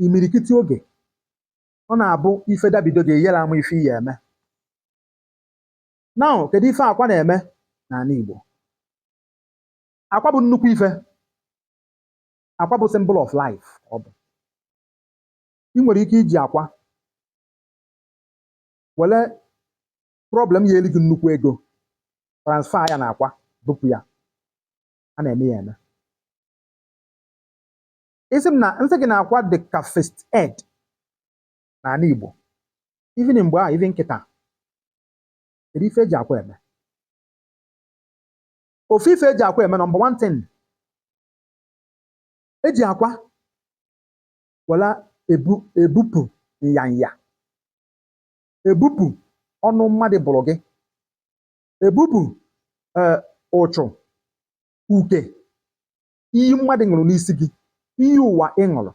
imirikiti oge ọ na-abụ ife dabido ga-eyere amụ ife ihe eme. Now kedu ife akwa na-eme n'ala Igbo? Akwa bụ nnukwu ife. Akwa bụ symbol of life. Ọ bụ ị nwere ike iji akwa were problem ya elu gị nnukwu ego transfer ya na akwa bupụ ya. A na-eme ya eme. Isi m na nsị gị na akwa dị ka first aid n'ala Igbo. Even mgbe a even nkịta kedu ife eji akwa eme? Ofu ife eji akwa eme number one thing, eji akwa wela ebupụ nyanya, ebupụ ọnụ mmadụ bụrụ gị, ebupụ ụchụ, uke, iyi mmadụ ṅụrụ n'isi gị, iyi ụwa ị ṅụrụ.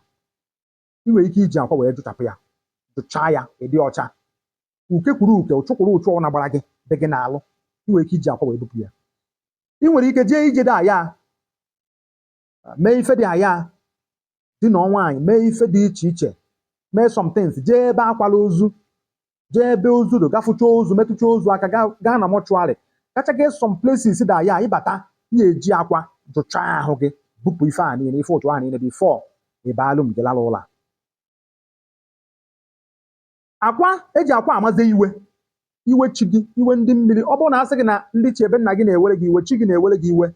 Ị nwere ike iji akwa wee jụchapụ ya, jụchaa ya ịdị ọcha. Uke kwuru uke, ụchụ kwuru ụchụ ọ na-agbara gị dị gị n'alụ. Ị nwere ike iji akwa wee bupụ ya. Ị nwere ike jee ije dị aya, mee ife dị aya, di na nwaanyị mee ife dị iche iche, mee some things, jee ebe akwala ozu, jee ebe ozu do gafụcha ozu, metụcha ozu aka, gaa na mọchụarị, kacha gị some places dị aya, ịbata ị ga-eji akwa jụchaa ahụ gị, bupụ ife a niile, ife ụchụ a niile before ị baalụ m gị lala ụlọ. Akwa eji akwa amaze iwe, iwe chi gị, iwe ndị mmiri. Ọ bụrụ na asị gị na ndị chi ebe nna gị na-ewere gị iwe, chi gị na-ewere gị iwe,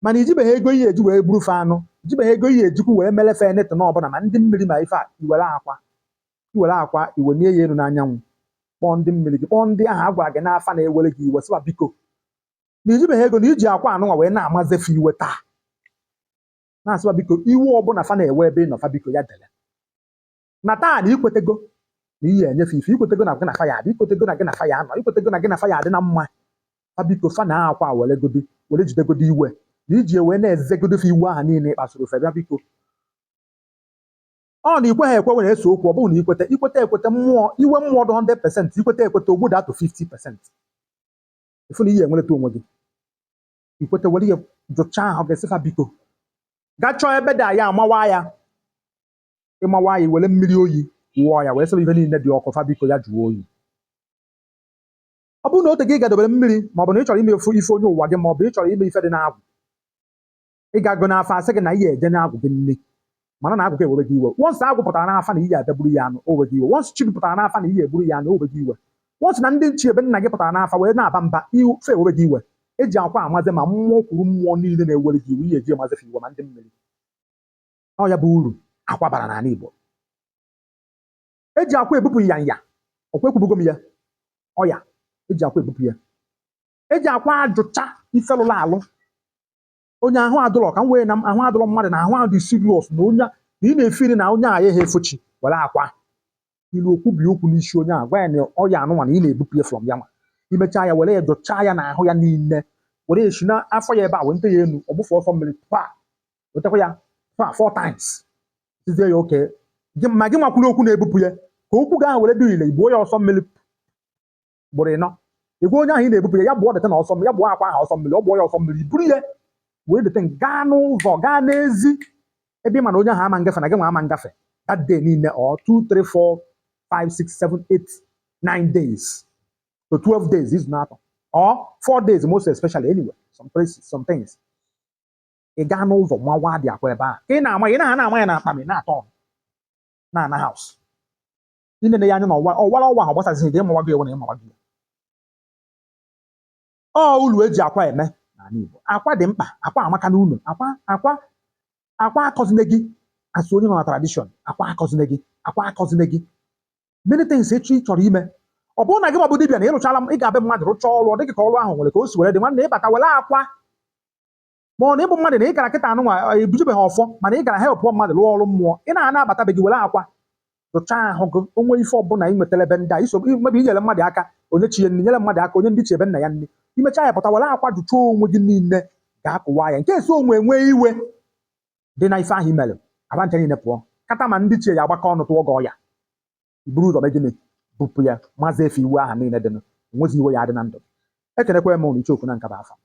mana ijibeghị ego ihe eji wee buru fe anụ, ijibeghị ego ihe ejikwu wee melefe net na ọbụla ma ndị mmiri ma ife a, iwere akwa iwenye ya elu n'anyanwụ, kpọọ ndị mmiri gị, kpọọ ndị ahụ a gwara gị n'afa na-ewere gị iwe, sịba biko na ijibeghị ego na iji akwa anụnwa wee na-amazefe iwe taa, na-asịba biko iwe ọbụla fa na-ewe ebe ị nọ fa biko ya dele na taa na ikwetego na ihe enyefe ife, ikwetego na gị na fa ya adị, ikwetego na gị na fa ya anọ, ikwetego na gị na fa ya adị na mma. Fa biko fa na akwa were jidegodi iwe na iji wee na-ezegodo fe iwe ahụ niile ịkpasoro fe bịa biko. Ọ na ikweghị ekwe were eso okwu, ọ bụrụ na ikwete ekwete mmụọ, iwe mmụọ dị 100%, ikwete ekwete ogbu datụ 50%. Ifu na ihe enwereta onwe gị. Ikwete were ihe jụchaa ahụ gị sị fa biko gaa chọọ ebe dị aya amawa ya, ịmawa ya were mmiri oyi wụọ ya wee sịba ife niile dị ọkụ, fa biko ya jụọ oyi. Ọ bụrụ na ote gị gadobere mmiri, maọbụ na ị chọrọ ime ife onye ụwa gị, maọbụ ị chọrọ ime ife dị n'agwụ, ị ga-agụ n'afọ asị gị na ihe eje n'agwụ gị nne, mana na agwụ gị ewere gị iwe. Wọnsị agwụ pụtara n'afa na ihe abịaburu ya anụ, owe gị iwe. Wọnsị chi pụtara n'afa na ihe eburu ya anụ, owe gị iwe. Wọnsị na ndị nchi ebe nna gị pụtara n'afa wee na-aba mba, ife ewere gị iwe. Eji akwa amaze ma mmụọ kwuru mmụọ niile na-ewere gị iwe, ihe eji amazefe iwe ma ndị mmiri. Ọ ya bụ uru akwa bara n'ala Igbo. Eji akwa ebupụ nyanya, ọkwa ekwubugo m ya, ọya eji akwa ebupụ ya. Eji akwa ajụcha ife lụrụ alụ. Onye ahụ adụlọ ka m wee na ahụ adụlọ mmadụ na ahụ adụ serious na onye na ị na-efiri na onye a ya efochi, were akwa ilu okwu bi okwu n'isi onye a, gwa ya na ọya anụnwa na ị na-ebupụ ya from ya nwa. Imechaa ya were ya jụchaa ya na ahụ ya niile, were esi na afọ ya ebe a wente ya enu, ọgbụfọ ọsọ mmiri wetakwa ya 4 times, tizie ya oke ma gị nwakwuru okwu na-ebupụ ya ka okwu gị ahụ were dị ile igbuo ya ọsọ mmiri gbụrụ ịnọ. Igwe onye ahụ ị na-ebupụ ya gbuo deta na ọsọ mmiri, ya gbuo akwa ahụ ọsọ mmiri, ọ gbuo ya ọsọ mmiri, buru ya wee deta gaa n'ụzọ, gaa n'ezi ebe ị ma na onye ahụ ama ngafe na gị nwa ama ngafe that day niile, or 2 3 4 5 6 7 8 9 days to 12 days izu na-atọ, or 4 days most especially anyway, some places some things. Ị gaa n'ụzọ mawa dị akwa ebe a ka ị na-ama, ị na-ama ya na akpa m na-atọ na house inene ya anya na ọwara ọwa ahụ gbasazighị gị ịmawa gị ewe na ịmawa gị. Ọ ulu eji akwa eme n'ala Igbo. Akwa dị mkpa, akwa amaka n'ụlọ. Akwa akọzine gị asị onye nọ na tradition, akwa akọzine gị, akwa akọzine gị many things echi ị chọrọ ime. Ọ bụrụ na gị mabụ dibịa na ịrụchala ị ga-abịa mmadụ rụchaa ọrụ, ọ dịghị ka ọrụ ahụ nwere ka o si were dị nwanne ịbata were akwa, ma ọ na ịbụ mmadụ na ị gara kịta anụnwa ebujubeghị ọfọ mana ị gara help mmadụ rụọ ọrụ mmụọ, ị na-ana abatabe gị were akwa rụchaa ahụ gị. Onwe ife ọbụla ị nwetara ebe ndị a iso mebi inyere mmadụ aka, onye chi ya nri, nyere mmadụ aka onye ndị chi ebe nna ya nri, imechaa ya pụta were akwa jụchaa onwe gị niile ga-akụwa ya, nke esi onwe enwee iwe dị na ife ahụ imere aba ncha niile pụọ. Kata ma ndị chi ya agbakọ ọnụ tụọ gị ọya, iburu ụzọ mee gịnị bupụ ya, maazị efe iwe aha niile dị, nwezi iwe ya adị na ndụ. Ekelekwa m unu Ichooku na Nkaba afa.